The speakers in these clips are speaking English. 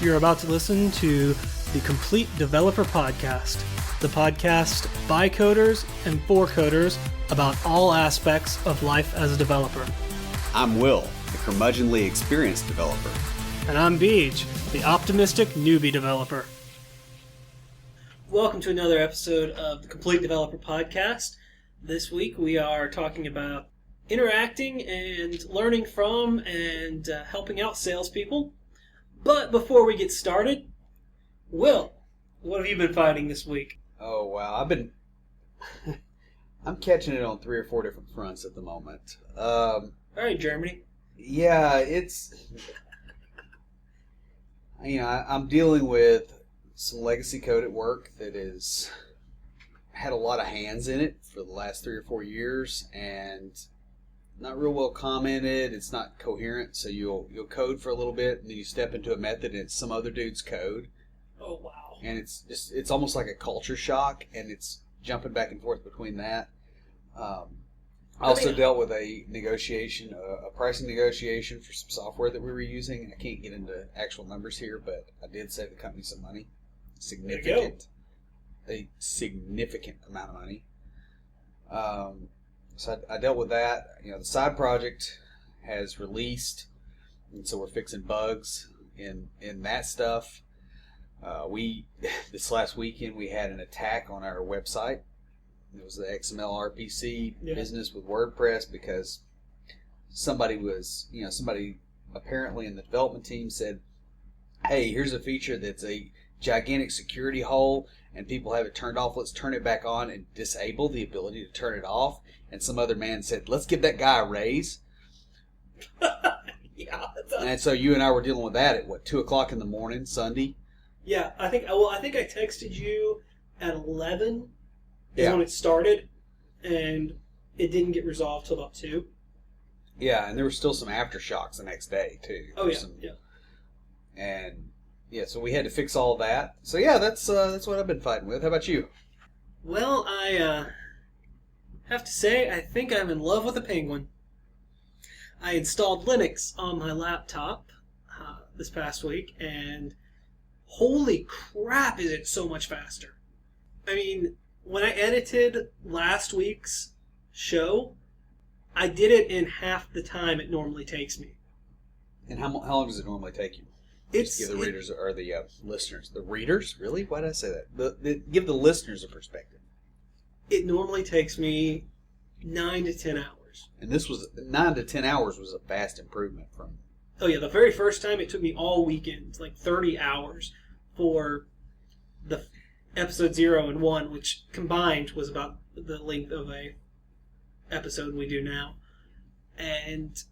You're about to listen to the Complete Developer Podcast, the podcast by coders and for coders about all aspects of life as a developer. I'm Will, the curmudgeonly experienced developer. And I'm Beej, the optimistic newbie developer. Welcome to another episode of the Complete Developer Podcast. This week we are talking about interacting and learning from and helping out salespeople. But before we get started, Will, what have you been finding this week? Oh, wow. I'm catching it on 3 or 4 different fronts at the moment. All right, Germany. Yeah, I'm dealing with some legacy code at work that has had a lot of hands in it for the last 3 or 4 years and not real well commented. It's not coherent, so you'll code for a little bit and then you step into a method and it's some other dude's code. Oh, wow. And it's almost like a culture shock, and it's jumping back and forth between that. I also dealt with a pricing negotiation for some software that we were using. I can't get into actual numbers here, but I did save the company some money. A significant amount of money. So I dealt with that. The side project has released, and so we're fixing bugs in that stuff. This last weekend we had an attack on our website. It was the XML RPC business with WordPress because somebody apparently in the development team said, hey, here's a feature that's a gigantic security hole and people have it turned off. Let's turn it back on and disable the ability to turn it off. And some other man said, let's give that guy a raise. Yeah. And so you and I were dealing with that at 2 o'clock in the morning, Sunday? Yeah, I think I texted you at 11 is when it started, and it didn't get resolved till about 2. Yeah, and there were still some aftershocks the next day, too. Oh, yeah. And, so we had to fix all that. So, yeah, that's what I've been fighting with. How about you? Well, I have to say, I think I'm in love with a penguin. I installed Linux on my laptop this past week, and holy crap, is it so much faster. I mean, when I edited last week's show, I did it in half the time it normally takes me. And how long does it normally take you? Just give the readers or the listeners. The readers? Really? Why did I say that? Give the listeners a perspective. It normally takes me 9 to 10 hours. And this was 9 to 10 hours was a vast improvement from... Oh yeah, the very first time it took me all weekend, like 30 hours for the episode 0 and 1, which combined was about the length of a episode we do now. And,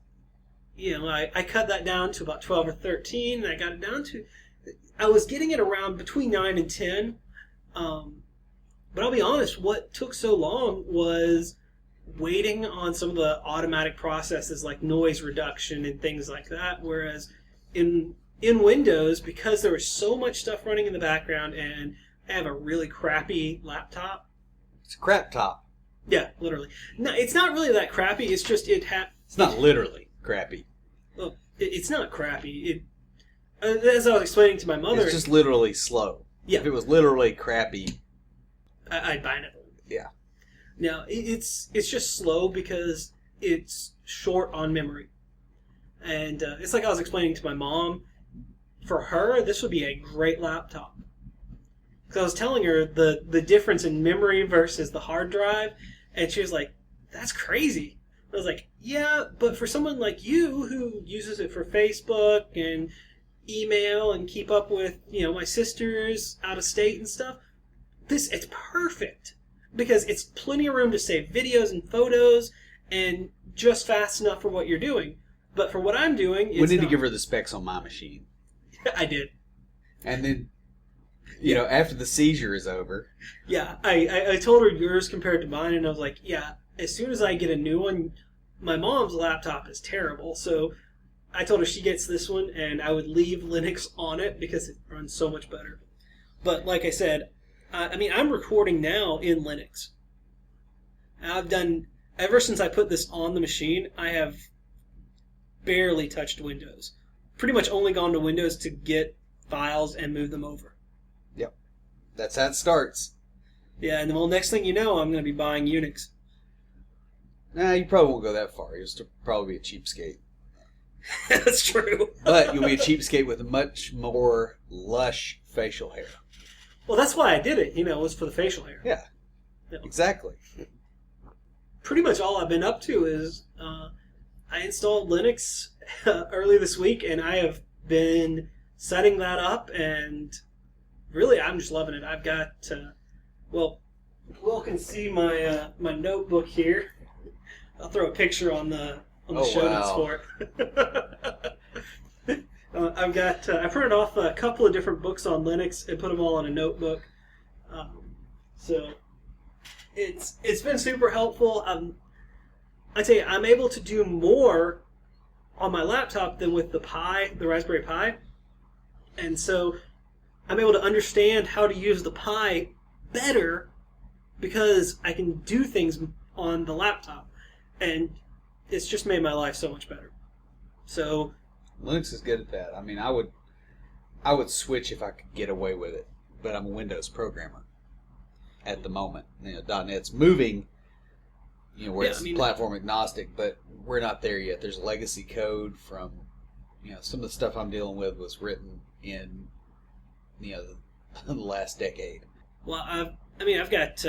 I cut that down to about 12 or 13, and I got it down to... I was getting it around between 9 and 10, but I'll be honest, what took so long was waiting on some of the automatic processes like noise reduction and things like that, whereas in Windows, because there was so much stuff running in the background and I have a really crappy laptop. It's a crap top. Yeah, literally. No, it's not really that crappy, it's just It's not literally crappy. Well, it's not crappy. As I was explaining to my mother... It's just literally slow. Yeah. If it was literally crappy... I'd buy it. Yeah. Now, it's just slow because it's short on memory. And it's like I was explaining to my mom, for her, this would be a great laptop. Because I was telling her the difference in memory versus the hard drive, and she was like, that's crazy. I was like, yeah, but for someone like you who uses it for Facebook and email and keep up with, my sisters out of state and stuff, it's perfect. Because it's plenty of room to save videos and photos and just fast enough for what you're doing. But for what I'm doing, it's we need to give her the specs on my machine. I did. And then, after the seizure is over. Yeah, I told her yours compared to mine, and I was like, yeah, as soon as I get a new one, my mom's laptop is terrible, so I told her she gets this one, and I would leave Linux on it because it runs so much better. But like I said, I'm recording now in Linux. Ever since I put this on the machine, I have barely touched Windows. Pretty much only gone to Windows to get files and move them over. Yep. That's how it starts. Yeah, and well, next thing you know, I'm going to be buying Unix. Nah, you probably won't go that far. You'll still probably be a cheapskate. That's true. But you'll be a cheapskate with much more lush facial hair. Well, that's why I did it. It was for the facial hair. Yeah, exactly. Pretty much all I've been up to is I installed Linux early this week, and I have been setting that up, and really, I'm just loving it. I've got, Will can see my my notebook here. I'll throw a picture on the show notes for it. I've got I printed off a couple of different books on Linux and put them all in a notebook. So it's been super helpful. I tell you, I'm able to do more on my laptop than with the Raspberry Pi, and so I'm able to understand how to use the Pi better because I can do things on the laptop, and it's just made my life so much better. So Linux is good at that. I mean, I would switch if I could get away with it, but I'm a Windows programmer at the moment. .NET's moving, where it's platform agnostic, but we're not there yet. There's legacy code from, some of the stuff I'm dealing with was written in, the last decade. Well, I've got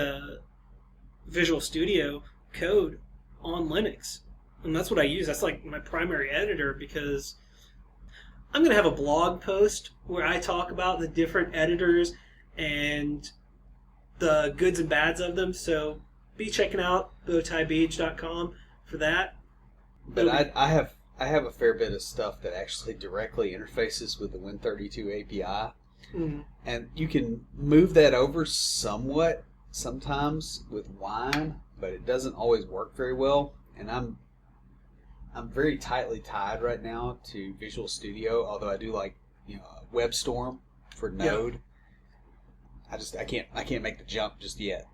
Visual Studio Code on Linux, and that's what I use. That's like my primary editor because I'm going to have a blog post where I talk about the different editors and the goods and bads of them. So be checking out bowtiebeach.com for that. But I have a fair bit of stuff that actually directly interfaces with the Win32 API. Mm-hmm. And you can move that over somewhat sometimes with Wine, but it doesn't always work very well. And I'm very tightly tied right now to Visual Studio, although I do like WebStorm for Node. Yeah. I can't make the jump just yet.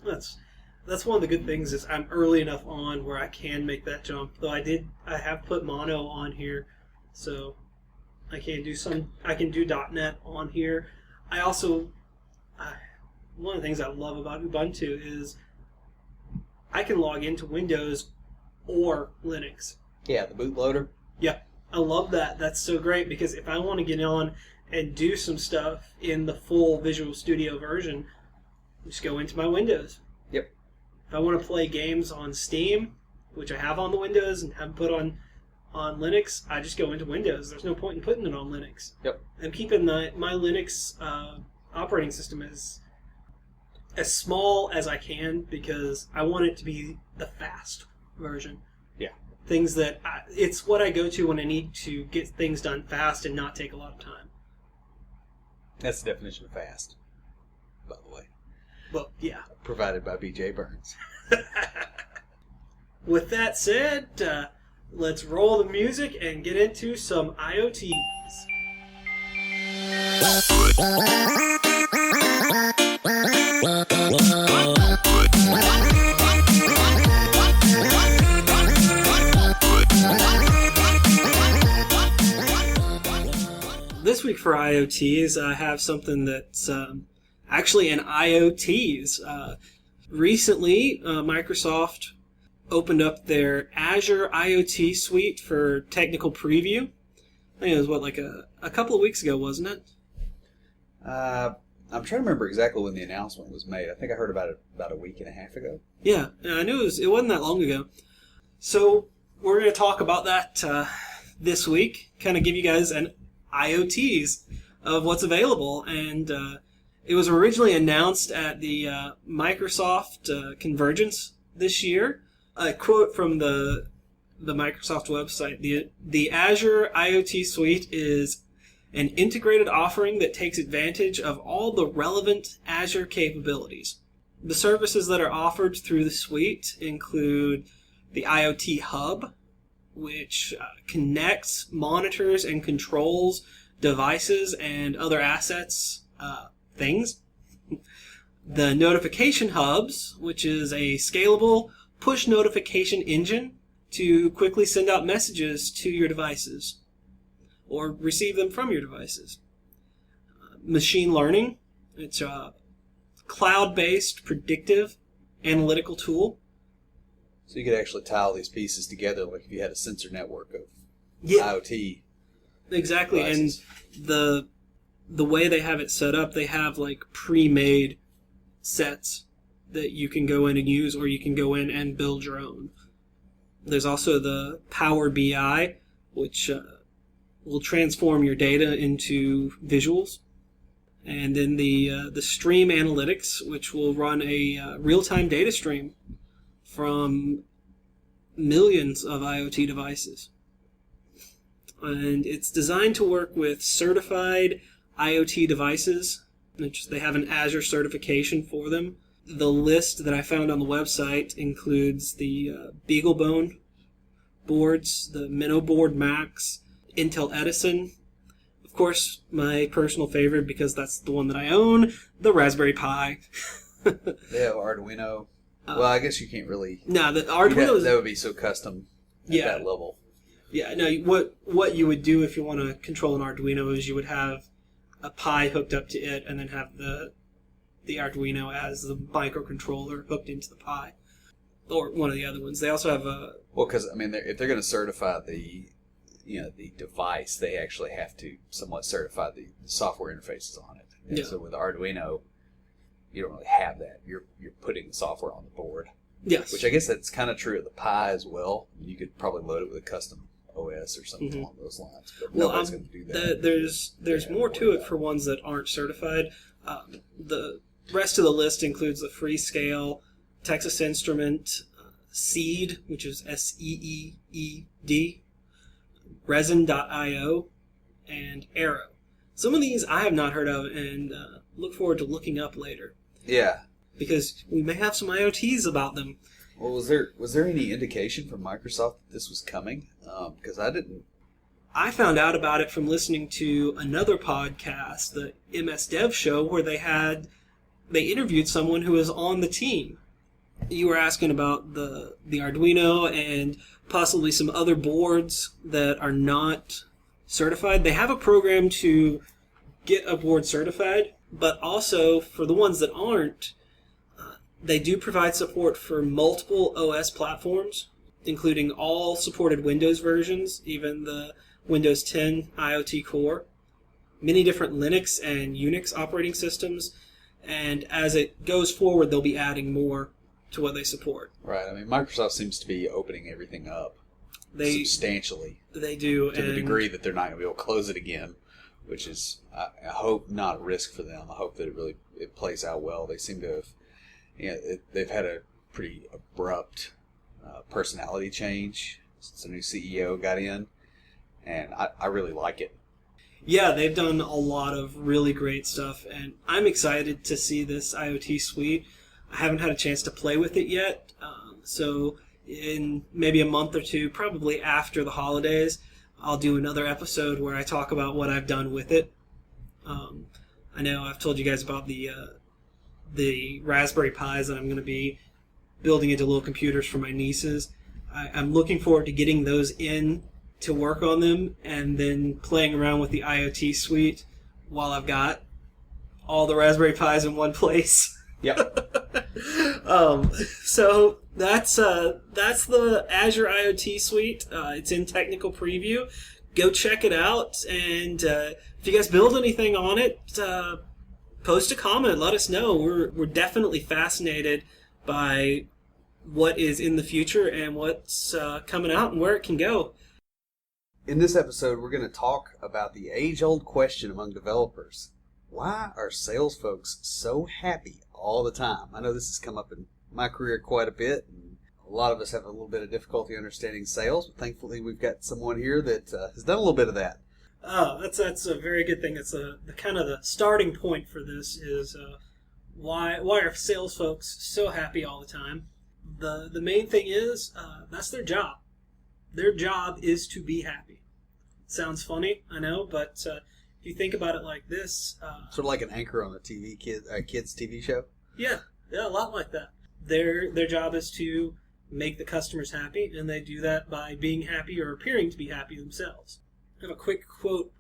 That's one of the good things is I'm early enough on where I can make that jump. Though I have put Mono on here, so I can do .NET on here. I also one of the things I love about Ubuntu is I can log into Windows or Linux. Yeah, the bootloader. Yeah, I love that. That's so great because if I want to get on and do some stuff in the full Visual Studio version, just go into my Windows. Yep. If I want to play games on Steam, which I have on the Windows and have put on Linux, I just go into Windows. There's no point in putting it on Linux. Yep. I'm keeping my Linux operating system as small as I can because I want it to be the fast version. Yeah. Things that it's what I go to when I need to get things done fast and not take a lot of time. That's the definition of fast, by the way. Well, yeah. Provided by B.J. Burns. With that said, let's roll the music and get into some IoTs. This week for IoTs, I have something that's actually an IoTs. Recently, Microsoft opened up their Azure IoT suite for technical preview. I think it was, like a couple of weeks ago, wasn't it? I'm trying to remember exactly when the announcement was made. I think I heard about it about a week and a half ago. Yeah, I knew it wasn't that long ago. So we're going to talk about that this week, kind of give you guys an IoTs of what's available. And it was originally announced at the Microsoft Convergence this year. A quote from the Microsoft website, the Azure IoT suite is an integrated offering that takes advantage of all the relevant Azure capabilities. The services that are offered through the suite include the IoT Hub, which connects, monitors, and controls devices and other assets, things. The Notification Hubs, which is a scalable push notification engine to quickly send out messages to your devices or receive them from your devices. machine learning. It's a cloud-based predictive analytical tool. So you could actually tie all these pieces together, like if you had a sensor network of IoT. Exactly, devices. And the way they have it set up, they have like pre-made sets that you can go in and use, or you can go in and build your own. There's also the Power BI, which will transform your data into visuals. And then the Stream Analytics, which will run a real-time data stream from millions of IoT devices. And it's designed to work with certified IoT devices, which they have an Azure certification for them. The list that I found on the website includes the BeagleBone boards, the Minnow Board Max, Intel Edison. Of course, my personal favorite, because that's the one that I own, the Raspberry Pi. They have Arduino. Well, I guess you can't really... No, the Arduino is... That would be so custom at that level. Yeah, no, what you would do if you want to control an Arduino is you would have a Pi hooked up to it and then have the Arduino as the microcontroller hooked into the Pi. Or one of the other ones. They also have a... Well, because, I mean, if they're going to certify the device, they actually have to somewhat certify the software interfaces on it. And so with Arduino, you don't really have that. You're putting the software on the board. Yes. Which I guess that's kind of true of the Pi as well. You could probably load it with a custom OS or something along those lines. But nobody's going to do that. There's more to it for ones that aren't certified. The rest of the list includes the Freescale, Texas Instrument, Seed, which is SEEED, Resin.io, and Arrow. Some of these I have not heard of and look forward to looking up later. Yeah. Because we may have some IoTs about them. Well, was there any indication from Microsoft that this was coming? Because I didn't. I found out about it from listening to another podcast, the MS Dev Show, where they interviewed someone who was on the team. You were asking about the Arduino and possibly some other boards that are not certified. They have a program to get a board certified, but also for the ones that aren't, they do provide support for multiple OS platforms, including all supported Windows versions, even the Windows 10 IoT Core, many different Linux and Unix operating systems, and as it goes forward, they'll be adding more to what they support. Right. I mean, Microsoft seems to be opening everything up substantially. They do. To the degree that they're not going to be able to close it again, which is, I hope, not a risk for them. I hope that it plays out well. They seem to have, they've had a pretty abrupt personality change since the new CEO got in, and I really like it. Yeah, they've done a lot of really great stuff, and I'm excited to see this IoT suite. I haven't had a chance to play with it yet, so in maybe a month or two, probably after the holidays, I'll do another episode where I talk about what I've done with it. I know I've told you guys about the Raspberry Pis that I'm going to be building into little computers for my nieces. I'm looking forward to getting those in to work on them and then playing around with the IoT suite while I've got all the Raspberry Pis in one place. Yep. So that's the Azure IoT suite. It's in technical preview. Go check it out, and if you guys build anything on it, post a comment. Let us know. We're definitely fascinated by what is in the future and what's coming out and where it can go. In this episode, we're going to talk about the age-old question among developers. Why are sales folks so happy all the time? I know this has come up in my career quite a bit, and a lot of us have a little bit of difficulty understanding sales, but thankfully we've got someone here that has done a little bit of that. Oh, that's a very good thing. It's the kind of the starting point for this is why are sales folks so happy all the time? The main thing is that's their job. Their job is to be happy. Sounds funny, I know, but if you think about it like this... sort of like an anchor on a kids' TV show? Yeah, a lot like that. Their job is to make the customers happy, and they do that by being happy or appearing to be happy themselves. I have a quick quote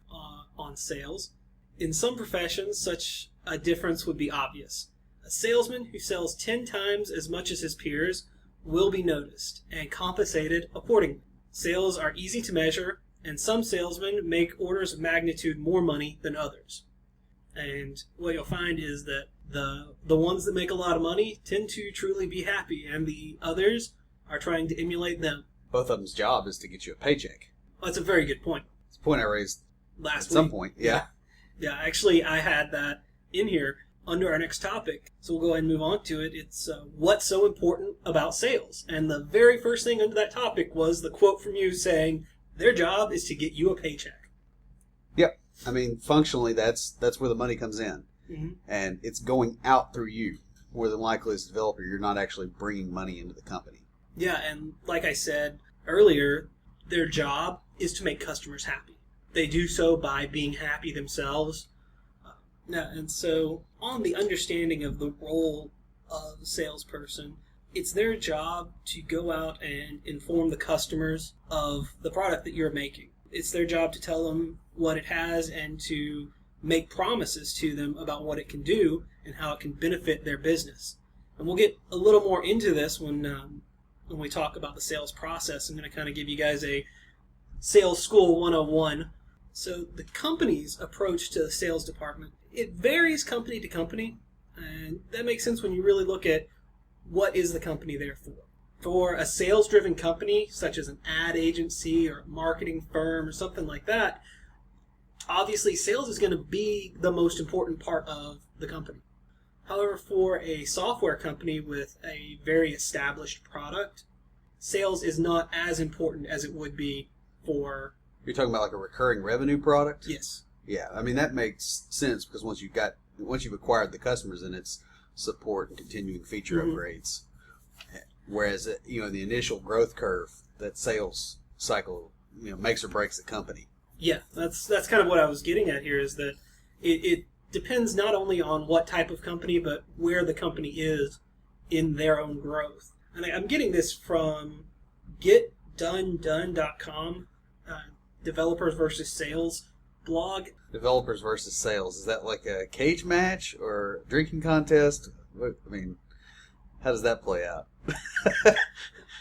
on sales. In some professions, such a difference would be obvious. A salesman who sells 10 times as much as his peers will be noticed and compensated accordingly. Sales are easy to measure, and some salesmen make orders of magnitude more money than others. And what you'll find is that the ones that make a lot of money tend to truly be happy, and the others are trying to emulate them. Both of them's job is to get you a paycheck. Well, that's a very good point. It's a point I raised Last at some week. point. Yeah. Yeah, actually, I had that in here under our next topic. So we'll go ahead and move on to it. It's what's so important about sales. And the very first thing under that topic was the quote from you saying, their job is to get you a paycheck. Yep. I mean, functionally, that's where the money comes in. Mm-hmm. And it's going out through you. More than likely, as a developer, you're not actually bringing money into the company. Yeah, and like I said earlier, their job is to make customers happy. They do so by being happy themselves. And so on the understanding of the role of a salesperson, it's their job to go out and inform the customers of the product that you're making. It's their job to tell them what it has and to make promises to them about what it can do and how it can benefit their business. And we'll get a little more into this when we talk about the sales process. I'm going to kind of give you guys a Sales School 101. So the company's approach to the sales department, it varies company to company, and that makes sense when you really look at what is the company there for. For a sales-driven company, such as an ad agency or a marketing firm or something like that, obviously sales is going to be the most important part of the company. However, for a software company with a very established product, sales is not as important as it would be for... You're talking about like a recurring revenue product? Yes. Yeah, I mean, that makes sense because once you've acquired the customers, then it's support and continuing feature upgrades. Whereas, in the initial growth curve, that sales cycle, makes or breaks the company. Yeah, that's kind of what I was getting at here, is that it depends not only on what type of company, but where the company is in their own growth. And I'm getting this from getdonedone.com, Developers versus Sales blog. Developers versus Sales. Is that like a cage match or a drinking contest? I mean, how does that play out?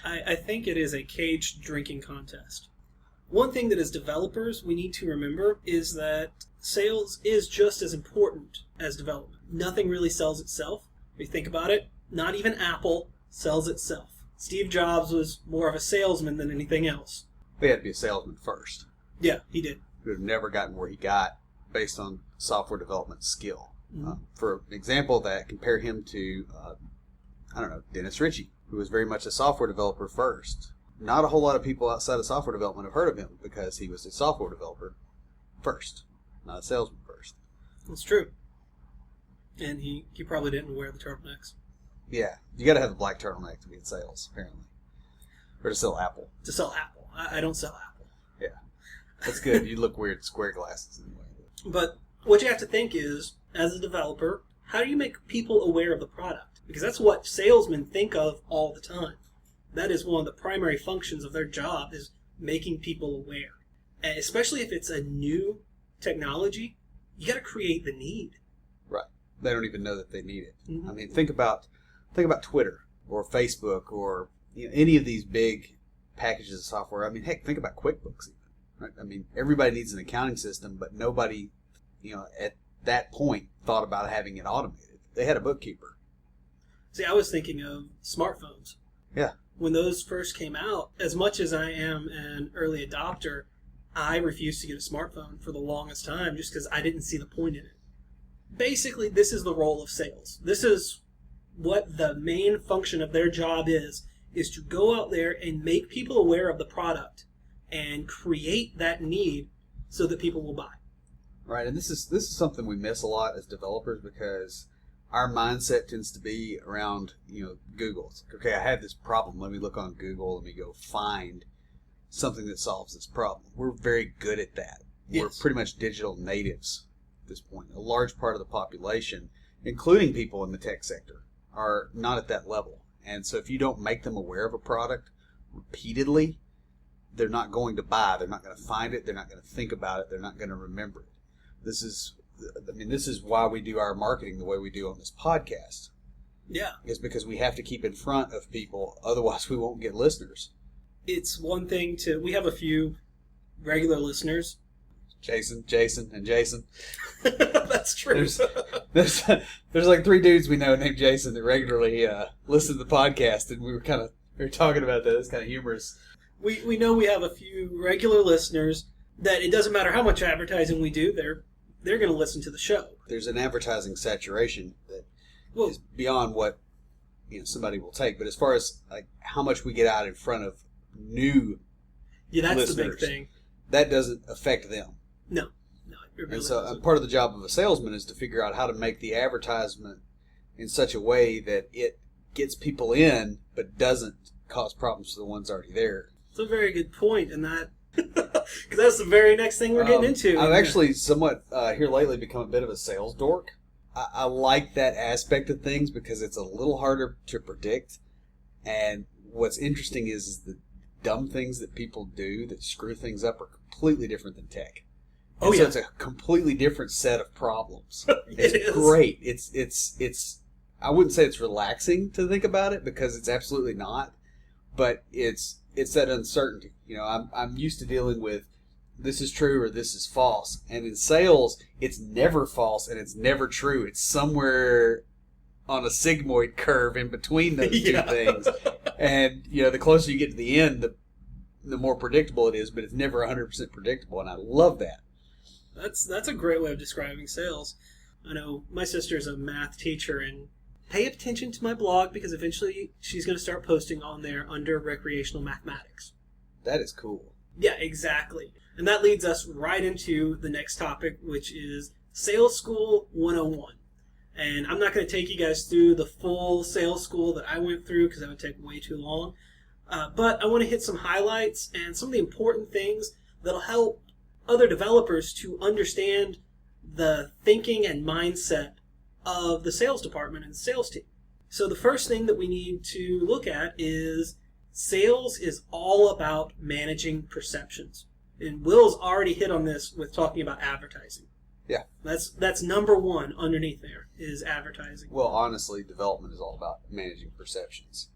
I think it is a caged drinking contest. One thing that as developers we need to remember is that sales is just as important as development. Nothing really sells itself. If you think about it, not even Apple sells itself. Steve Jobs was more of a salesman than anything else. He had to be a salesman first. Yeah, he did. He would have never gotten where he got based on software development skill. For an example of that, compare him to, Dennis Ritchie, who was very much a software developer first. Not a whole lot of people outside of software development have heard of him because he was a software developer first, not a salesman first. That's true. And he probably didn't wear the turtlenecks. Yeah, you got to have a black turtleneck to be in sales, apparently. Or to sell Apple. To sell Apple. I don't sell Apple. Yeah. That's good. You look weird in square glasses anyway. But what you have to think is, as a developer, how do you make people aware of the product? Because that's what salesmen think of all the time. That is one of the primary functions of their job, is making people aware. And especially if it's a new technology, you got to create the need. Right. They don't even know that they need it. Mm-hmm. I mean, think about Twitter or Facebook or any of these big packages of software. I mean, heck, think about QuickBooks even. Right? I mean, everybody needs an accounting system, but nobody, at that point thought about having it automated. They had a bookkeeper. See, I was thinking of smartphones. Yeah. When those first came out, as much as I am an early adopter, I refused to get a smartphone for the longest time just because I didn't see the point in it. Basically, this is the role of sales. This is what the main function of their job is to go out there and make people aware of the product and create that need so that people will buy. Right, and this is something we miss a lot as developers because our mindset tends to be around, Google. It's like, okay, I have this problem. Let me look on Google. Let me go find something that solves this problem. We're very good at that. Yes. We're pretty much digital natives at this point. A large part of the population, including people in the tech sector, are not at that level. And so if you don't make them aware of a product repeatedly, they're not going to buy. They're not going to find it. They're not going to think about it. They're not going to remember it. This is this is why we do our marketing the way we do on this podcast. Yeah. Is because we have to keep in front of people, otherwise we won't get listeners. It's one thing we have a few regular listeners. Jason. That's true. There's like 3 dudes we know named Jason that regularly listen to the podcast, and we were talking about that. It's kind of humorous. We know we have a few regular listeners that it doesn't matter how much advertising we do, they're going to listen to the show. There's an advertising saturation that is beyond what somebody will take. But as far as like how much we get out in front of new that's listeners, the big thing. That doesn't affect them. No, it really and so doesn't. Part of the job of a salesman is to figure out how to make the advertisement in such a way that it gets people in, but doesn't cause problems to the ones already there. It's a very good point, and that because that's the very next thing we're getting into. I've actually somewhat here lately become a bit of a sales dork. I like that aspect of things because it's a little harder to predict. And what's interesting is the dumb things that people do that screw things up are completely different than tech. So it's a completely different set of problems. It's great. It's I wouldn't say it's relaxing to think about it because it's absolutely not. But it's that uncertainty. I'm used to dealing with this is true or this is false. And in sales, it's never false and it's never true. It's somewhere on a sigmoid curve in between those two things. And, the closer you get to the end, the more predictable it is, but it's never 100% predictable. And I love that. That's a great way of describing sales. I know my sister's a math teacher, and pay attention to my blog because eventually she's going to start posting on there under recreational mathematics. That is cool. Yeah, exactly. And that leads us right into the next topic, which is Sales School 101. And I'm not going to take you guys through the full sales school that I went through because that would take way too long. But I want to hit some highlights and some of the important things that'll help other developers to understand the thinking and mindset of the sales department and the sales team. So the first thing that we need to look at is sales is all about managing perceptions. And Will's already hit on this with talking about advertising. Yeah. That's number one underneath there is advertising. Well, honestly, development is all about managing perceptions.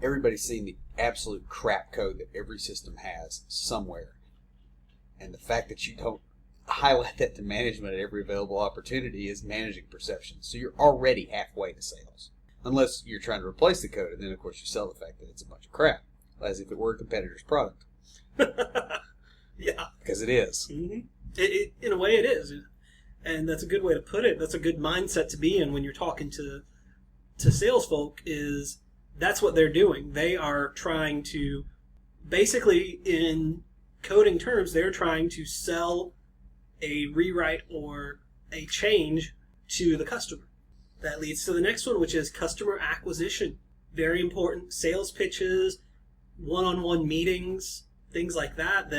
Everybody's seen the absolute crap code that every system has somewhere. And the fact that you don't highlight that to management at every available opportunity is managing perceptions. So you're already halfway to sales. Unless you're trying to replace the code, and then, of course, you sell the fact that it's a bunch of crap, as if it were a competitor's product. Yeah. Because it is. Mm-hmm. In a way, it is. And that's a good way to put it. That's a good mindset to be in when you're talking to sales folk is that's what they're doing. They are trying to, basically, in coding terms, they're trying to sell a rewrite or a change to the customer. That leads to the next one, which is customer acquisition. Very important. Sales pitches, one-on-one meetings, things like that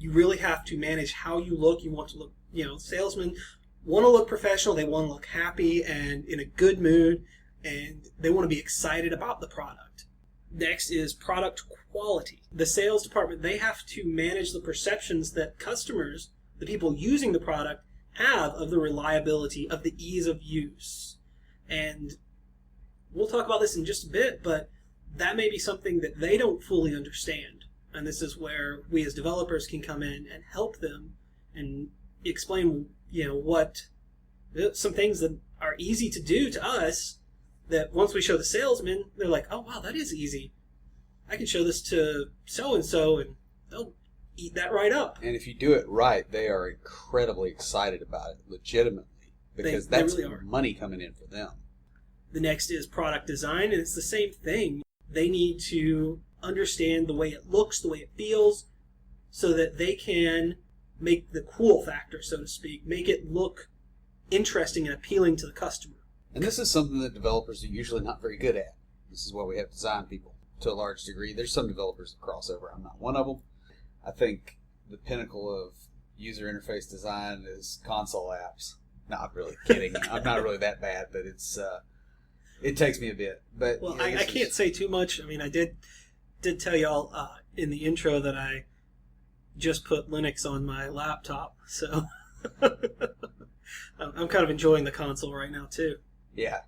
you really have to manage how you look. You want to look, salesmen want to look professional. They want to look happy and in a good mood, and they want to be excited about the product. Next is product quality. The sales department, they have to manage the perceptions that customers, the people using the product, have of the reliability, of the ease of use. And we'll talk about this in just a bit, but that may be something that they don't fully understand. And this is where we as developers can come in and help them and explain, what some things that are easy to do to us that once we show the salesman, they're like, oh, wow, that is easy. I can show this to so-and-so and they'll eat that right up. And if you do it right, they are incredibly excited about it, legitimately, because that's really money coming in for them. The next is product design, and it's the same thing. They need to understand the way it looks, the way it feels, so that they can make the cool factor, so to speak, make it look interesting and appealing to the customer. And this is something that developers are usually not very good at. This is why we have design people to a large degree. There's some developers that cross over. I'm not one of them. I think the pinnacle of user interface design is console apps. No, I'm really kidding. I'm not really that bad, but it takes me a bit. But well, I can't say too much. I mean, I did tell y'all in the intro that I just put Linux on my laptop, so I'm kind of enjoying the console right now too. Yeah.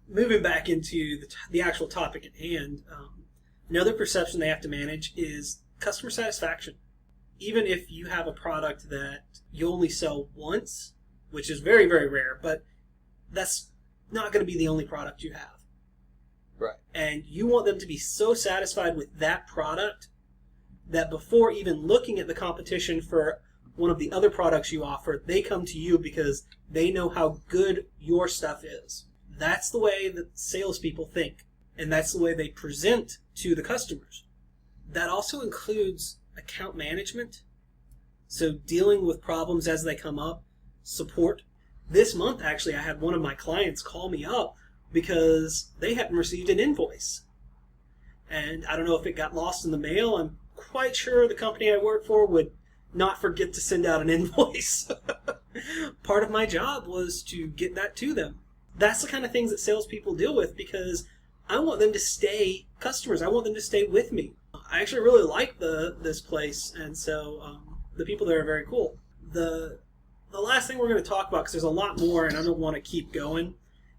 Moving back into the actual topic at hand, another perception they have to manage is customer satisfaction. Even if you have a product that you only sell once, which is very, very rare, but that's not going to be the only product you have. Right. And you want them to be so satisfied with that product that before even looking at the competition for one of the other products you offer, they come to you because they know how good your stuff is. That's the way that salespeople think, and that's the way they present to the customers. That also includes account management, so dealing with problems as they come up, support. This month, actually, I had one of my clients call me up because they hadn't received an invoice. And I don't know if it got lost in the mail. I'm quite sure the company I work for would not forget to send out an invoice. Part of my job was to get that to them. That's the kind of things that salespeople deal with because I want them to stay customers. I want them to stay with me. I actually really like this place, and so the people there are very cool. The last thing we're going to talk about, because there's a lot more and I don't want to keep going,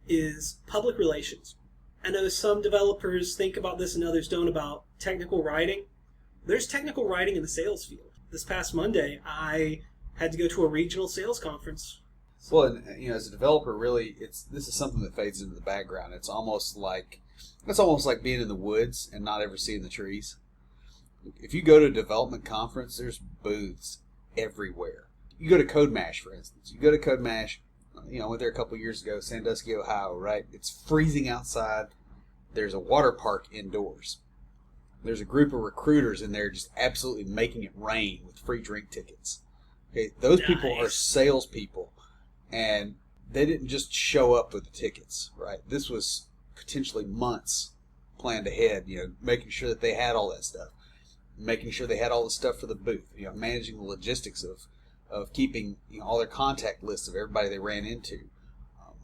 is public relations. I know some developers think about this and others don't about technical writing. There's technical writing in the sales field. This past Monday, I had to go to a regional sales conference. Well, and, as a developer, really, this is something that fades into the background. It's almost like being in the woods and not ever seeing the trees. If you go to a development conference, there's booths everywhere. You go to Code Mash, for instance. You go to Code Mash. I went there a couple years ago, Sandusky, Ohio. Right? It's freezing outside. There's a water park indoors. There's a group of recruiters in there just absolutely making it rain with free drink tickets. Okay, those people are salespeople, and they didn't just show up with the tickets. Right? This was potentially months planned ahead. Making sure that they had all that stuff, making sure they had all the stuff for the booth. Managing the logistics of keeping all their contact lists of everybody they ran into,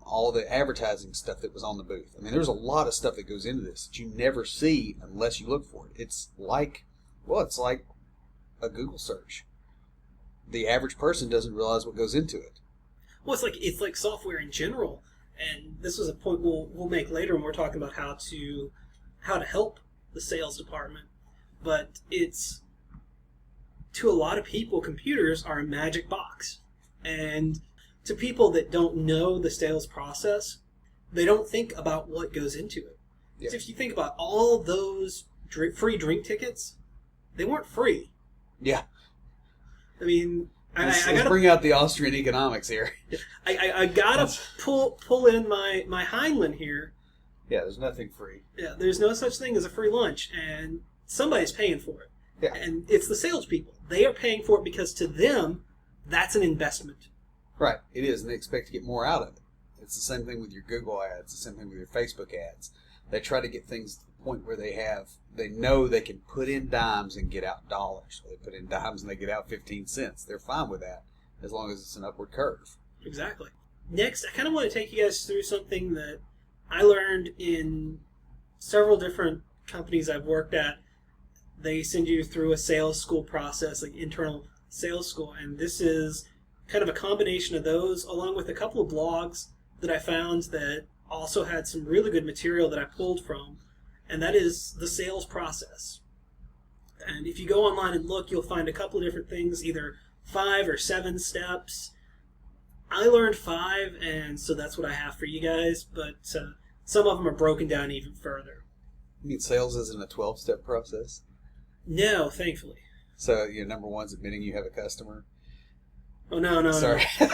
all the advertising stuff that was on the booth. I mean, there's a lot of stuff that goes into this that you never see unless you look for it. It's like a Google search. The average person doesn't realize what goes into it. Well, it's like software in general, and this was a point we'll make later when we're talking about how to help the sales department. But it's, to a lot of people, computers are a magic box. And to people that don't know the sales process, they don't think about what goes into it. Yeah. So if you think about all those free drink tickets, they weren't free. Yeah. I mean, let's bring out the Austrian economics here. I gotta pull in my Heinlein here. Yeah, there's nothing free. Yeah, there's no such thing as a free lunch, and somebody's paying for it. Yeah. And it's the salespeople. They are paying for it because to them, that's an investment. Right, it is, and they expect to get more out of it. It's the same thing with your Google ads, the same thing with your Facebook ads. They try to get things to the point where they know they can put in dimes and get out dollars. So they put in dimes and they get out 15 cents. They're fine with that as long as it's an upward curve. Exactly. Next, I kind of want to take you guys through something that I learned in several different companies I've worked at. They send you through a sales school process, like internal sales school, and this is kind of a combination of those, along with a couple of blogs that I found that also had some really good material that I pulled from, and that is the sales process. And if you go online and look, you'll find a couple of different things, either 5 or 7 steps. I learned 5, and so that's what I have for you guys, but some of them are broken down even further. You mean sales isn't a 12-step process? No, thankfully. So, number 1's admitting you have a customer. Oh, no. Sorry. No.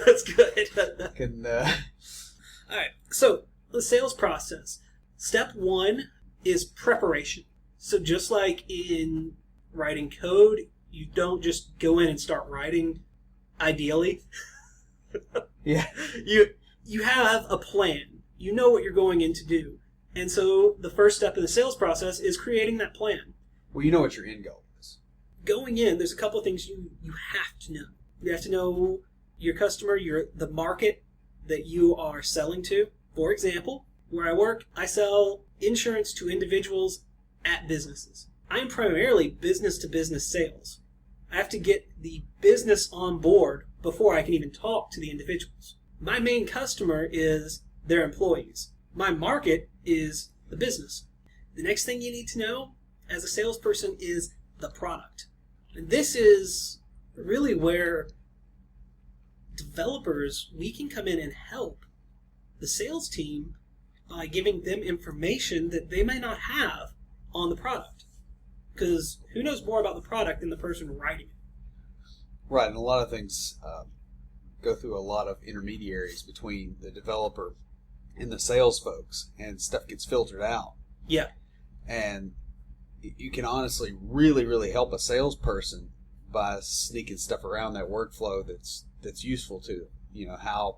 That's good. All right. So, the sales process. Step 1 is preparation. So, just like in writing code, you don't just go in and start writing, ideally. Yeah. You have a plan. You know what you're going in to do. And so, the first step in the sales process is creating that plan. Well, you know what your end goal is. Going in, there's a couple of things you have to know. You have to know your customer, the market that you are selling to. For example, where I work, I sell insurance to individuals at businesses. I'm primarily business-to-business sales. I have to get the business on board before I can even talk to the individuals. My main customer is their employees. My market is the business. The next thing you need to know as a salesperson is the product. And this is really where developers, we can come in and help the sales team by giving them information that they may not have on the product. Because who knows more about the product than the person writing it? Right, and a lot of things go through a lot of intermediaries between the developer and the sales folks, and stuff gets filtered out. Yeah. And you can honestly really, really help a salesperson by sneaking stuff around that workflow that's useful to them. You know, how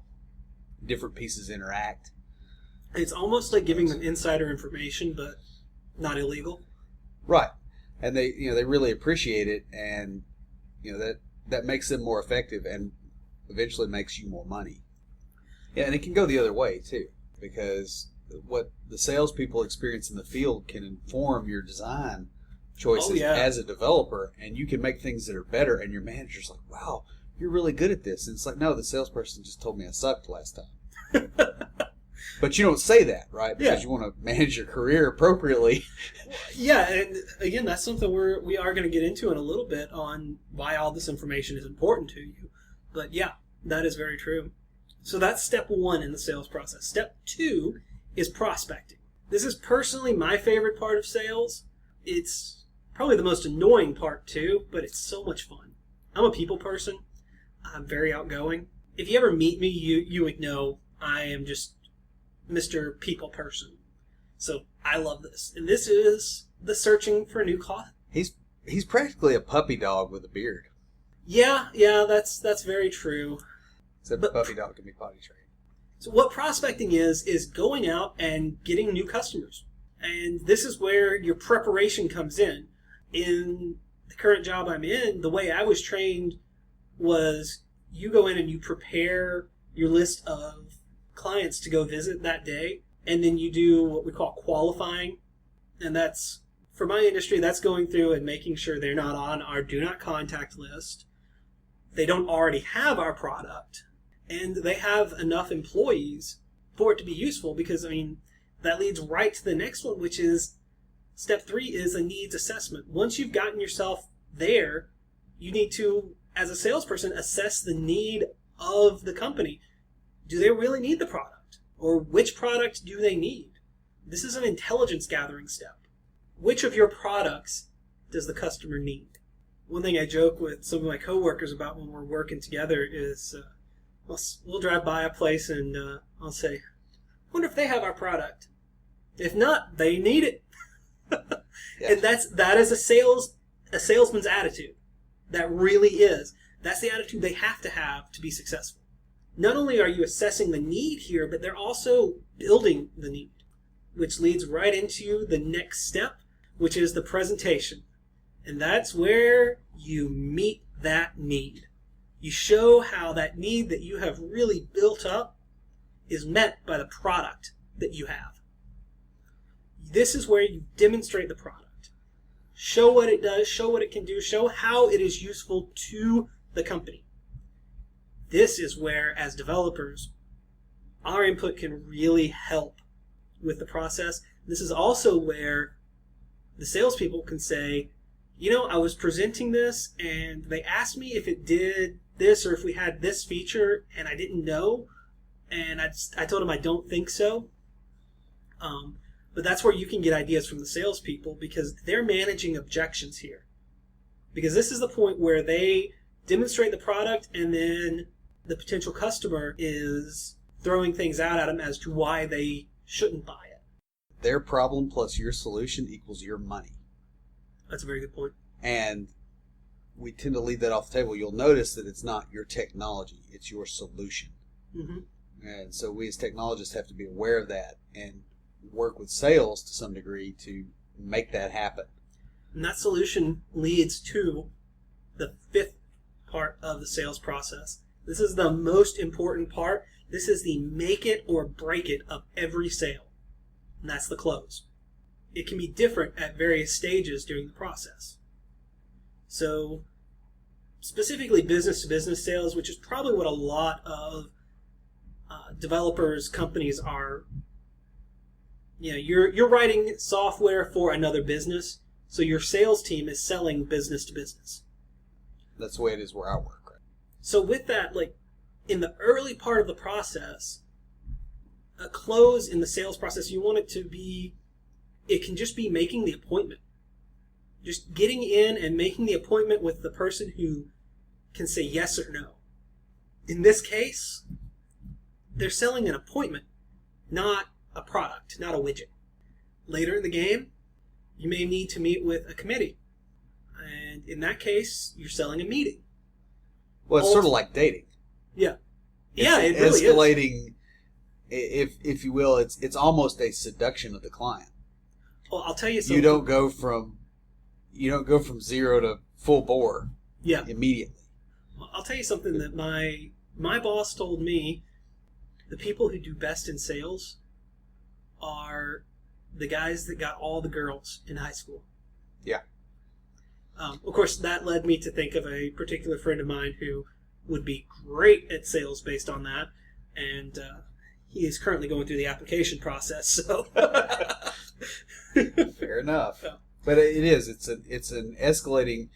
different pieces interact. It's almost like giving them insider information, but not illegal. Right. And they really appreciate it, and that makes them more effective and eventually makes you more money. Yeah, and it can go the other way too, because what the salespeople experience in the field can inform your design choices as a developer, and you can make things that are better, and your manager's like, wow, you're really good at this. And it's like, no, the salesperson just told me I sucked last time. But you don't say that, right? Because you want to manage your career appropriately. Yeah, and again, that's something we are going to get into in a little bit on why all this information is important to you. But yeah, that is very true. So that's step 1 in the sales process. Step 2 is prospecting. This is personally my favorite part of sales. It's probably the most annoying part too, but it's so much fun. I'm a people person. I'm very outgoing. If you ever meet me, you would know I am just Mr. People person. So I love this. And this is the searching for a new client. He's practically a puppy dog with a beard. Yeah, that's very true. Except the puppy dog can be potty trained. So what prospecting is going out and getting new customers. And this is where your preparation comes in. In the current job I'm in, the way I was trained was you go in and you prepare your list of clients to go visit that day, and then you do what we call qualifying. And that's, for my industry, that's going through and making sure they're not on our do not contact list. They don't already have our product, and they have enough employees for it to be useful, because, I mean, that leads right to the next one, which is step 3 is a needs assessment. Once you've gotten yourself there, you need to, as a salesperson, assess the need of the company. Do they really need the product? Or which product do they need? This is an intelligence gathering step. Which of your products does the customer need? One thing I joke with some of my coworkers about when we're working together is we'll drive by a place and I'll say, wonder if they have our product. If not, they need it. And that is a salesman's attitude. That really is. That's the attitude they have to be successful. Not only are you assessing the need here, but they're also building the need, which leads right into the next step, which is the presentation. And that's where you meet that need. You show how that need that you have really built up is met by the product that you have. This is where you demonstrate the product. Show what it does, show what it can do, show how it is useful to the company. This is where, as developers, our input can really help with the process. This is also where the salespeople can say, I was presenting this and they asked me if it did this or if we had this feature and I didn't know, and I told them I don't think so. But that's where you can get ideas from the salespeople, because they're managing objections here. Because this is the point where they demonstrate the product and then the potential customer is throwing things out at them as to why they shouldn't buy it. Their problem plus your solution equals your money. That's a very good point. And we tend to leave that off the table. You'll notice that it's not your technology, it's your solution. Mm-hmm. And so we as technologists have to be aware of that and work with sales to some degree to make that happen. And that solution leads to the 5th part of the sales process. This is the most important part. This is the make it or break it of every sale. And that's the close. It can be different at various stages during the process. So specifically business-to-business sales, which is probably what a lot of developers, companies are. You're writing software for another business, so your sales team is selling business to business. That's the way it is where I work. Right? So with that, like in the early part of the process, a close in the sales process, you want it to be, it can just be making the appointment. Just getting in and making the appointment with the person who can say yes or no. In this case, they're selling an appointment, not a product, not a widget. Later in the game, you may need to meet with a committee. And in that case, you're selling a meeting. Well, it's sort of like dating. Yeah. It's it really escalating, is. If you will, it's almost a seduction of the client. Well, I'll tell you something. You don't go from zero to full bore immediately. Well, I'll tell you something that my boss told me. The people who do best in sales are the guys that got all the girls in high school. Yeah. Of course, that led me to think of a particular friend of mine who would be great at sales based on that, and he is currently going through the application process. So, fair enough. But it is. It's an escalating.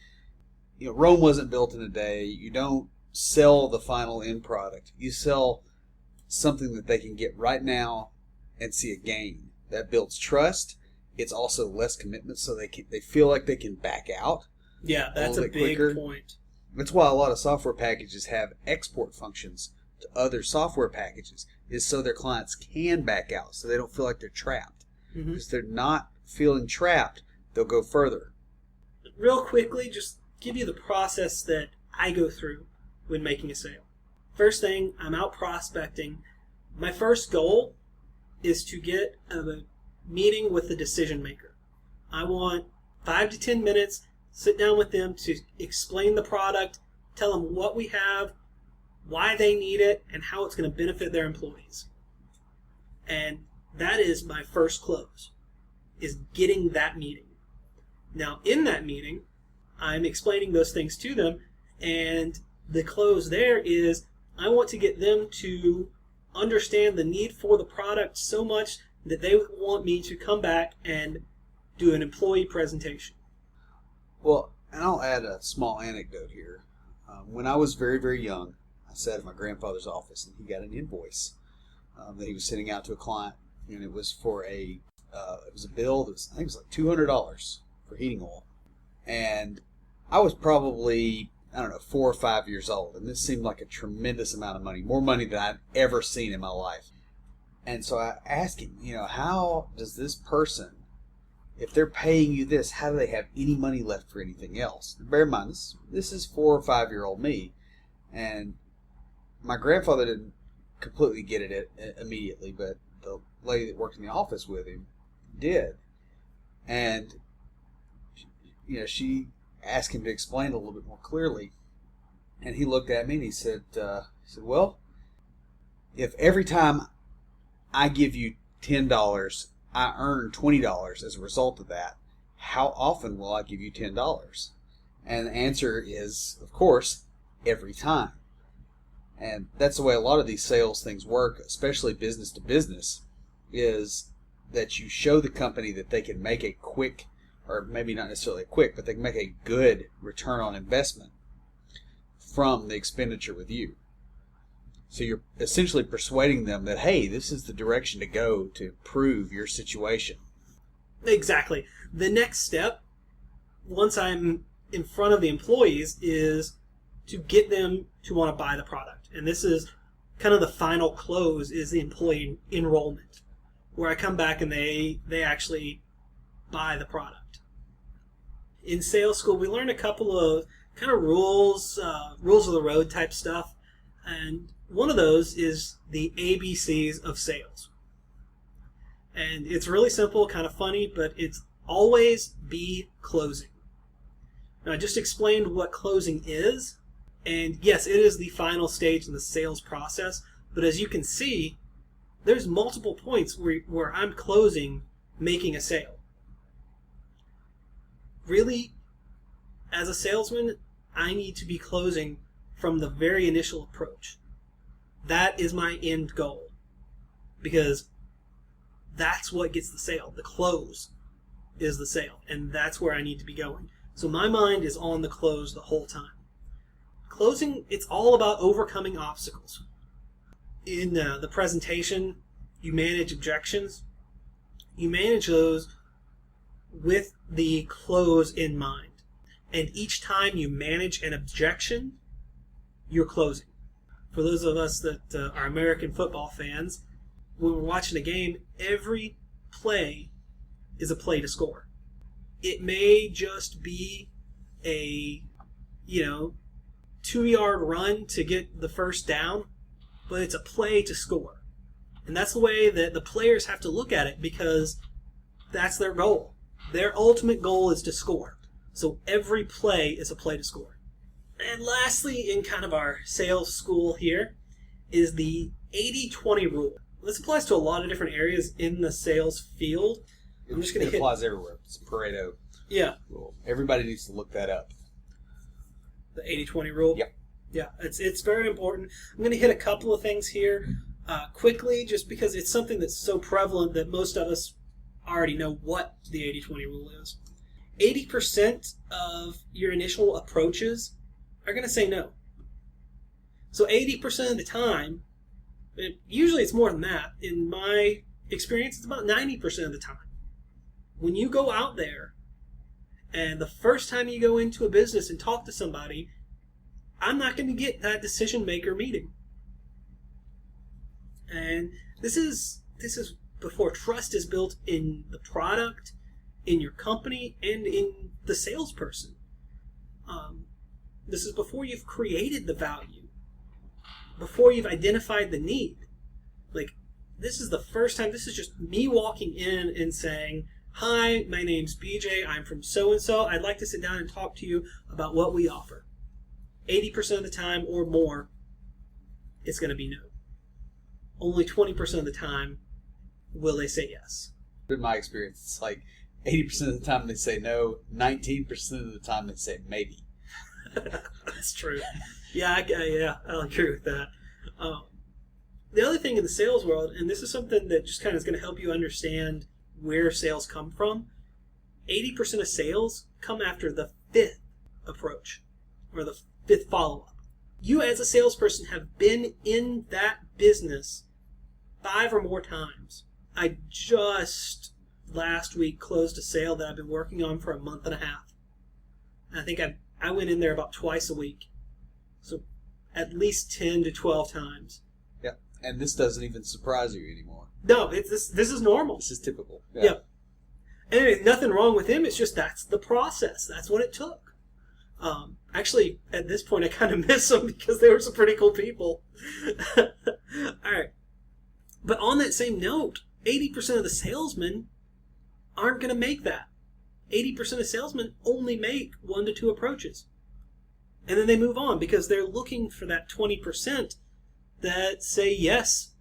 Rome wasn't built in a day. You don't sell the final end product. You sell something that they can get right now and see a gain. That builds trust. It's also less commitment, so they feel like they can back out. Yeah, that's a big point. That's why a lot of software packages have export functions to other software packages, is so their clients can back out, so they don't feel like they're trapped. Mm-hmm. Because they're not feeling trapped, they'll go further. Real quickly, just give you the process that I go through when making a sale. First thing, I'm out prospecting. My first goal is to get a meeting with the decision maker. I want 5 to 10 minutes, sit down with them to explain the product, tell them what we have, why they need it, and how it's going to benefit their employees. And that is my first close, is getting that meeting. Now, in that meeting, I'm explaining those things to them, and the close there is I want to get them to understand the need for the product so much that they want me to come back and do an employee presentation. Well, and I'll add a small anecdote here. When I was very, very young, I sat in my grandfather's office, and he got an invoice that he was sending out to a client, and it was for it was a bill that was, I think it was like $200 for heating oil. And I was probably, 4 or 5 years old, and this seemed like a tremendous amount of money, more money than I'd ever seen in my life. And so I asked him, how does this person, if they're paying you this, how do they have any money left for anything else? Bear in mind, this is 4 or 5 year old me, and my grandfather didn't completely get it immediately, but the lady that worked in the office with him did. And she asked him to explain it a little bit more clearly, and he looked at me and he said, well, if every time I give you $10, I earn $20 as a result of that, how often will I give you $10? And the answer is, of course, every time. And that's the way a lot of these sales things work, especially business to business, is that you show the company that they can make a quick, or maybe not necessarily quick, but they can make a good return on investment from the expenditure with you. So you're essentially persuading them that, hey, this is the direction to go to improve your situation. Exactly. The next step, once I'm in front of the employees, is to get them to want to buy the product. And this is kind of the final close, is the employee enrollment, where I come back and they actually buy the product. In sales school, we learned a couple of kind of rules of the road type stuff. And one of those is the ABCs of sales. And it's really simple, kind of funny, but it's always be closing. Now, I just explained what closing is. And yes, it is the final stage in the sales process. But as you can see, there's multiple points where I'm closing, making a sale. Really, as a salesman, I need to be closing from the very initial approach. That is my end goal. Because that's what gets the sale. The close is the sale. And that's where I need to be going. So my mind is on the close the whole time. Closing, it's all about overcoming obstacles. In the presentation, you manage objections. You manage those with the close in mind. And each time you manage an objection, you're closing. For those of us that are American football fans, when we're watching a game, every play is a play to score. It may just be a, 2-yard run to get the first down, but it's a play to score. And that's the way that the players have to look at it, because that's their goal. Their ultimate goal is to score. So every play is a play to score. And lastly, in kind of our sales school here, is the 80-20 rule. This applies to a lot of different areas in the sales field. I'm just going to hit... It applies everywhere. It's a Pareto rule. Everybody needs to look that up. The 80-20 rule? Yep. Yeah, it's very important. I'm going to hit a couple of things here quickly, just because it's something that's so prevalent that most of us already know what the 80-20 rule is. 80% of your initial approaches are going to say no. So 80% of the time, usually it's more than that. In my experience, it's about 90% of the time. When you go out there, and the first time you go into a business and talk to somebody, I'm not going to get that decision maker meeting. And this is before trust is built in the product, in your company, and in the salesperson. This is before you've created the value, before you've identified the need. Like, this is the first time, this is just me walking in and saying, "Hi, my name's BJ, I'm from so-and-so, I'd like to sit down and talk to you about what we offer." 80% of the time or more, it's going to be no. Only 20% of the time will they say yes. In my experience, it's like 80% of the time they say no, 19% of the time they say maybe. That's true. Yeah, I'll agree with that. The other thing in the sales world, and this is something that just kind of is going to help you understand where sales come from, 80% of sales come after the 5th approach, or the 5th follow-up. You as a salesperson have been in that business 5 or more times. I just last week closed a sale that I've been working on for a month and a half. And I think I went in there about twice a week. So at least 10 to 12 times. Yeah, and this doesn't even surprise you anymore. No, this is normal. This is typical. Yeah. And there's nothing wrong with him. It's just that's the process. That's what it took. Actually, at this point, I kind of miss them because they were some pretty cool people. All right. But on that same note, 80% of the salesmen aren't going to make that. 80% of salesmen only make 1 to 2 approaches. And then they move on because they're looking for that 20% that say yes,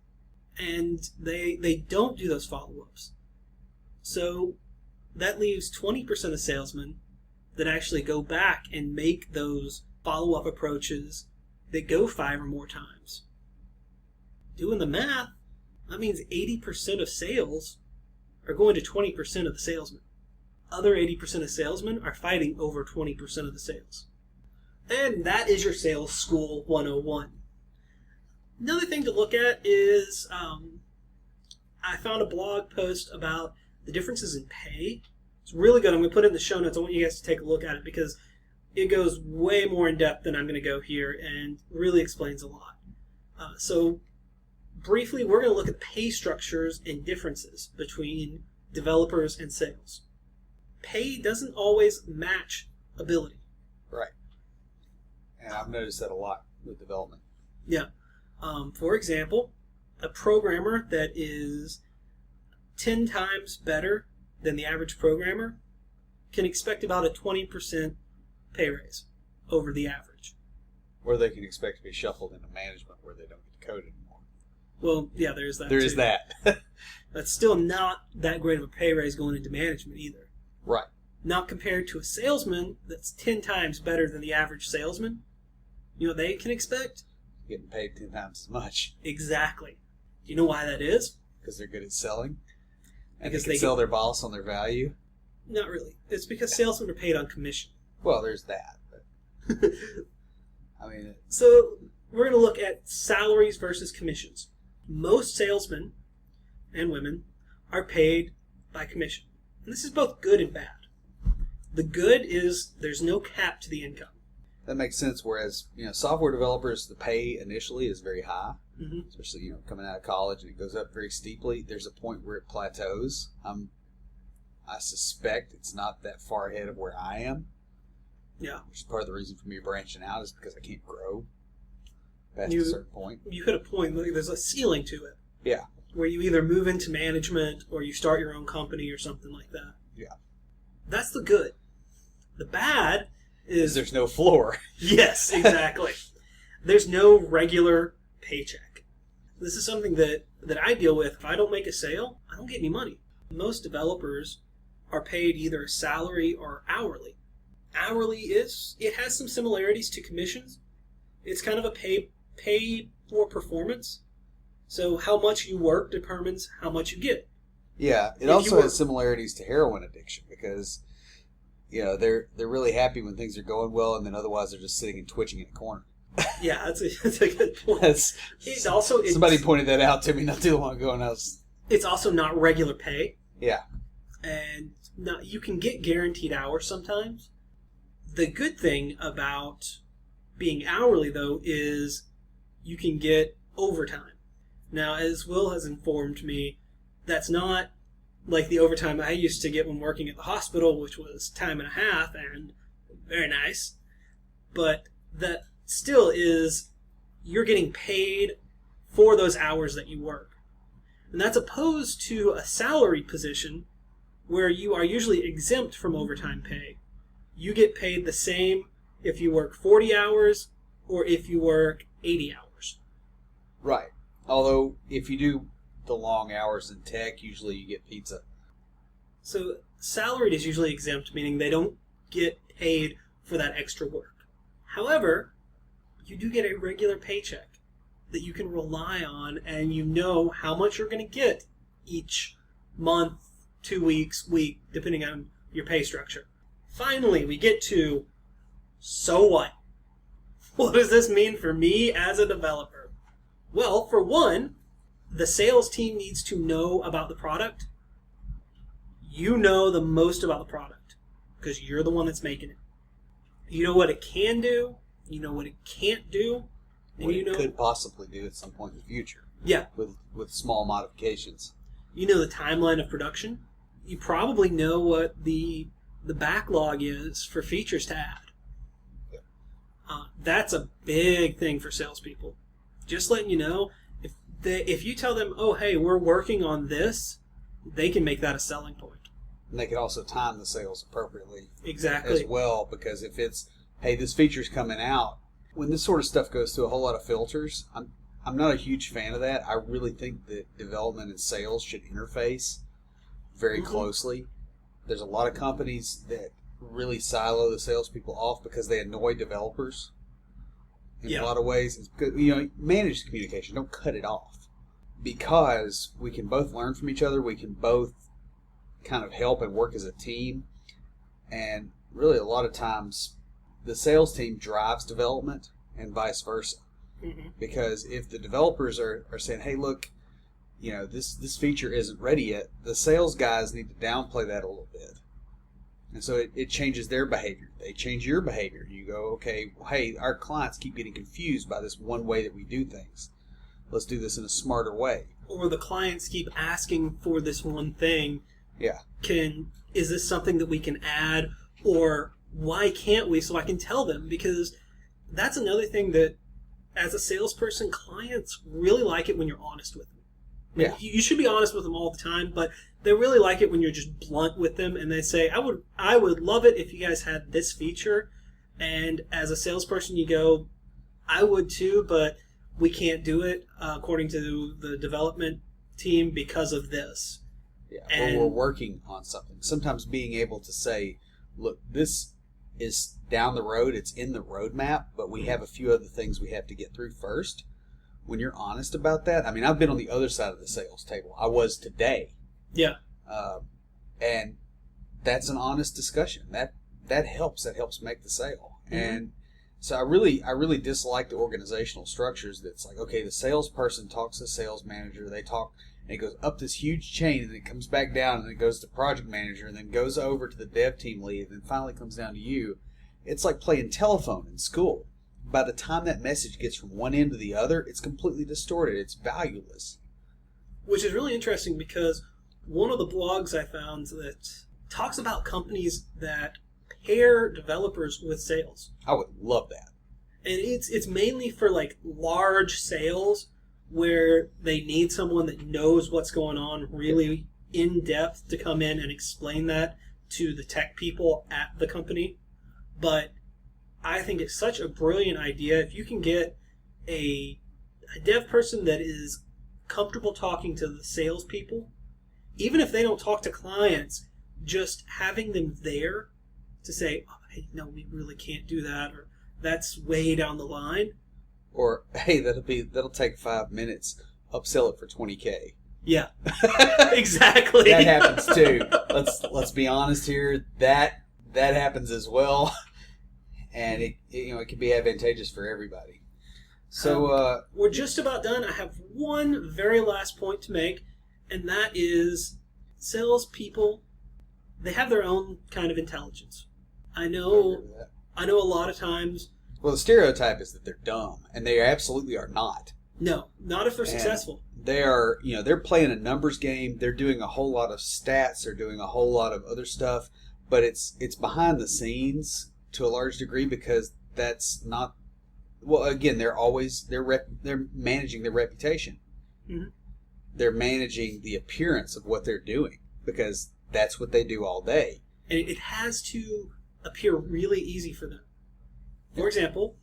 and they don't do those follow-ups. So that leaves 20% of salesmen that actually go back and make those follow-up approaches that go 5 or more times. Doing the math, that means 80% of sales are going to 20% of the salesmen. Other 80% of salesmen are fighting over 20% of the sales. And that is your Sales School 101. Another thing to look at is I found a blog post about the differences in pay. It's really good. I'm going to put it in the show notes. I want you guys to take a look at it because it goes way more in depth than I'm going to go here and really explains a lot. So briefly, we're going to look at pay structures and differences between developers and sales. Pay doesn't always match ability. Right. And I've noticed that a lot with development. Yeah. For example, a programmer that is 10 times better than the average programmer can expect about a 20% pay raise over the average. Or they can expect to be shuffled into management where they don't get to code anymore. Well, yeah, there's that. There is that. That's still not that great of a pay raise going into management either. Right. Not compared to a salesman that's 10 times better than the average salesman. You know what they can expect? Getting paid 10 times as much. Exactly. Do you know why that is? Because they're good at selling. And Because they can sell their boss on their value. Not really. It's because salesmen are paid on commission. Well, there's that. But, I mean... So, we're going to look at salaries versus commissions. Most salesmen and women are paid by commission. And this is both good and bad. The good is there's no cap to the income. That makes sense. Whereas, software developers, the pay initially is very high, Mm-hmm. especially, coming out of college, and it goes up very steeply. There's a point where it plateaus. I suspect it's not that far ahead of where I am. Yeah. Which is part of the reason for me branching out is because I can't grow past You- a certain point. You hit a point, like, there's a ceiling to it. Yeah. Where you either move into management or you start your own company or something like that. Yeah. That's the good. The bad is... There's no floor. Yes, exactly. There's no regular paycheck. This is something that I deal with. If I don't make a sale, I don't get any money. Most developers are paid either a salary or hourly. Hourly it has some similarities to commissions. It's kind of a pay for performance. So how much you work determines how much you get. Yeah, it If also you has similarities to heroin addiction because, they're really happy when things are going well, and then otherwise they're just sitting and twitching in a corner. Yeah, that's a good point. Somebody pointed that out to me not too long ago, and I was... It's also not regular pay. Yeah. And now you can get guaranteed hours sometimes. The good thing about being hourly, though, is you can get overtime. Now, as Will has informed me, that's not like the overtime I used to get when working at the hospital, which was time and a half and very nice. But that still is, you're getting paid for those hours that you work. And that's opposed to a salary position where you are usually exempt from overtime pay. You get paid the same if you work 40 hours or if you work 80 hours. Right. Although, if you do the long hours in tech, usually you get pizza. So salaried is usually exempt, meaning they don't get paid for that extra work. However, you do get a regular paycheck that you can rely on, and you know how much you're going to get each month, 2 weeks, week, depending on your pay structure. Finally, we get to, so what? What does this mean for me as a developer? Well, for one, the sales team needs to know about the product. You know the most about the product because you're the one that's making it. You know what it can do. You know what it can't do. And What you it know, could possibly do at some point in the future. Yeah. With small modifications. You know the timeline of production. You probably know what the backlog is for features to add. Yeah. That's a big thing for salespeople. Just letting you know, if you tell them, oh, hey, we're working on this, they can make that a selling point. And they can also time the sales appropriately Exactly. as well, because if it's, hey, this feature's coming out, when this sort of stuff goes through a whole lot of filters, I'm not a huge fan of that. I really think that development and sales should interface very closely. There's a lot of companies that really silo the salespeople off because they annoy developers in a lot of ways. It's good, manage the communication. Don't cut it off, because we can both learn from each other. We can both kind of help and work as a team. And really, a lot of times, the sales team drives development and vice versa. Mm-hmm. Because if the developers are saying, hey, look, this feature isn't ready yet, the sales guys need to downplay that a little bit. And so it changes their behavior. They change your behavior. You go, okay, well, hey, our clients keep getting confused by this one way that we do things. Let's do this in a smarter way. Or the clients keep asking for this one thing. Yeah. Is this something that we can add? Or why can't we? So I can tell them, because that's another thing that, as a salesperson, clients really like it when you're honest with them. I mean, you should be honest with them all the time, but they really like it when you're just blunt with them and they say, I would love it if you guys had this feature. And as a salesperson, you go, I would too, but we can't do it according to the development team because of this. Yeah, And or we're working on something. Sometimes being able to say, look, this is down the road. It's in the roadmap, but we have a few other things we have to get through first. When you're honest about that, I mean, I've been on the other side of the sales table. I was today. Yeah. And that's an honest discussion. That helps. That helps make the sale. Mm-hmm. And so I really dislike the organizational structures that's like, okay, the salesperson talks to the sales manager, they talk, and it goes up this huge chain, and then it comes back down, and then it goes to project manager, and then goes over to the dev team lead, and then finally comes down to you. It's like playing telephone in school. By the time that message gets from one end to the other, it's completely distorted. It's valueless. Which is really interesting because one of the blogs I found that talks about companies that pair developers with sales. I would love that. And it's mainly for like large sales where they need someone that knows what's going on really in depth to come in and explain that to the tech people at the company. But I think it's such a brilliant idea. If you can get a dev person that is comfortable talking to the salespeople, even if they don't talk to clients, just having them there to say, oh, hey, no, we really can't do that, or that's way down the line. Or, hey, that'll take 5 minutes. Upsell it for $20K. Yeah, exactly. That happens too. Let's be honest here. That happens as well, and it can be advantageous for everybody. So we're just about done. I have one very last point to make, and that is salespeople. They have their own kind of intelligence. I know a lot of times. Well, the stereotype is that they're dumb, and they absolutely are not. No, not if they're successful. They are, they're playing a numbers game. They're doing a whole lot of stats. They're doing a whole lot of other stuff, but it's behind the scenes to a large degree because that's not. Well, again, they're managing their reputation. Mm-hmm. They're managing the appearance of what they're doing because that's what they do all day. And it has to appear really easy for them. For example,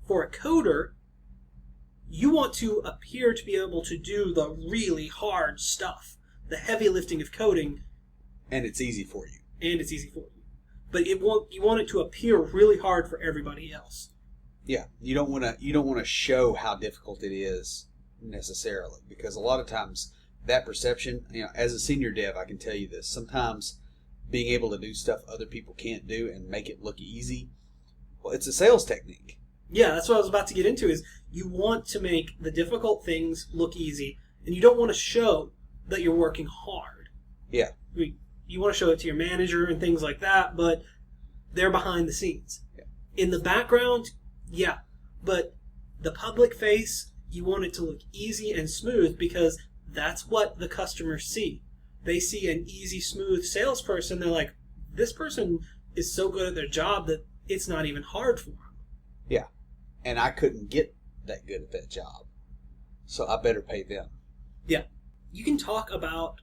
for a coder, you want to appear to be able to do the really hard stuff, the heavy lifting of coding. And it's easy for you. But you want it to appear really hard for everybody else. Yeah, you don't want to show how difficult it is necessarily, because a lot of times that perception, as a senior dev, I can tell you this. Sometimes being able to do stuff other people can't do and make it look easy, well, it's a sales technique. Yeah, that's what I was about to get into, is you want to make the difficult things look easy, and you don't want to show that you're working hard. Yeah. I mean, you want to show it to your manager and things like that, but they're behind the scenes. Yeah. In the background, yeah, but the public face, you want it to look easy and smooth because that's what the customers see. They see an easy, smooth salesperson, they're like, this person is so good at their job that it's not even hard for them. Yeah. And I couldn't get that good at that job. So I better pay them. Yeah. You can talk about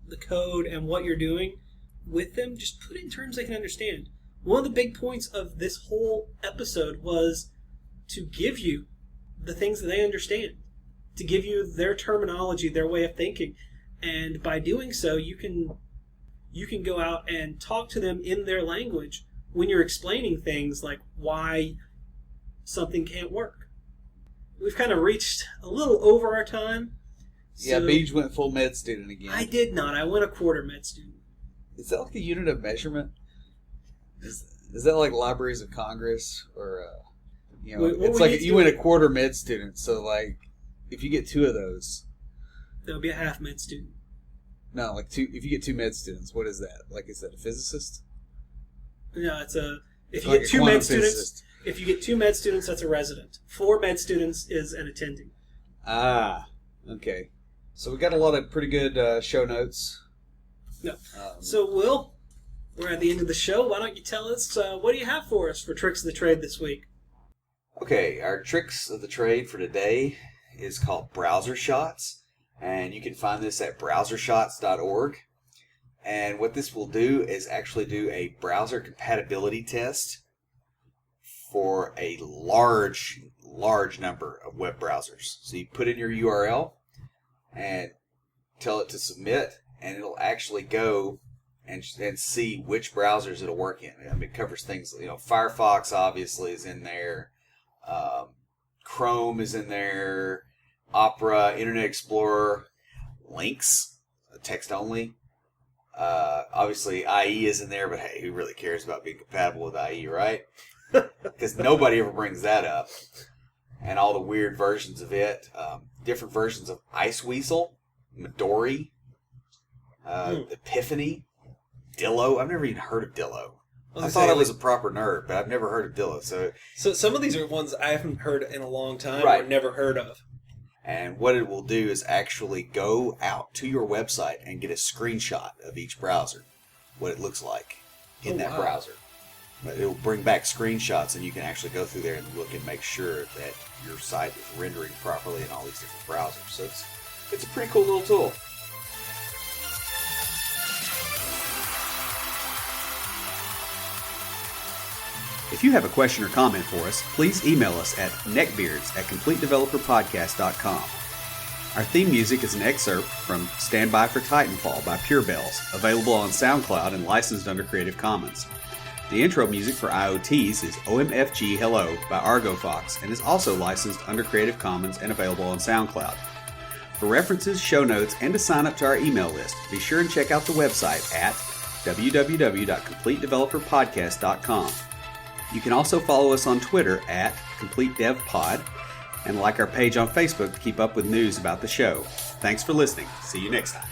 the code and what you're doing with them. Just put it in terms they can understand. One of the big points of this whole episode was to give you the things that they understand, to give you their terminology, their way of thinking. And by doing so, you can go out and talk to them in their language when you're explaining things like why something can't work. We've kind of reached a little over our time. Yeah, So Beej went full med student again. I did not. I went a quarter med student. Is that like a unit of measurement? Is that like Libraries of Congress? Or, it's like you went a quarter med student, so like, if you get two of those. That would be a half med student. No, like two. If you get two med students, what is that? Like, is that a physicist? No, if you Like get a two quantum med students, physicist. if you get 2 med students, that's a resident. 4 med students is an attending. Ah, okay. So we got a lot of pretty good show notes. No. So, Will, we're at the end of the show. Why don't you tell us, what do you have for us for Tricks of the Trade this week? Okay, our Tricks of the Trade for today is called Browser Shots. And you can find this at browsershots.org. And what this will do is actually do a browser compatibility test for a large number of web browsers. So you put in your URL and tell it to submit, and it'll actually go and see which browsers it'll work in. I mean, it covers things, Firefox obviously is in there, Chrome is in there, Opera, Internet Explorer, Lynx, text only. Obviously IE is in there, but hey, who really cares about being compatible with IE, right? Because nobody ever brings that up. And all the weird versions of it, different versions of Iceweasel, Midori, Epiphany, Dillo. I've never even heard of Dillo. I thought I was a proper nerd, but I've never heard of Dillo. So some of these are ones I haven't heard in a long time Right. or never heard of. And what it will do is actually go out to your website and get a screenshot of each browser, what it looks like in that browser. But it will bring back screenshots, and you can actually go through there and look and make sure that your site is rendering properly in all these different browsers. So it's a pretty cool little tool. If you have a question or comment for us, please email us at neckbeards@completedeveloperpodcast.com. Our theme music is an excerpt from Stand By for Titanfall by Pure Bells, available on SoundCloud and licensed under Creative Commons. The intro music for IoTs is OMFG Hello by Argo Fox and is also licensed under Creative Commons and available on SoundCloud. For references, show notes, and to sign up to our email list, be sure and check out the website at www.completedeveloperpodcast.com. You can also follow us on Twitter at CompleteDevPod and like our page on Facebook to keep up with news about the show. Thanks for listening. See you next time.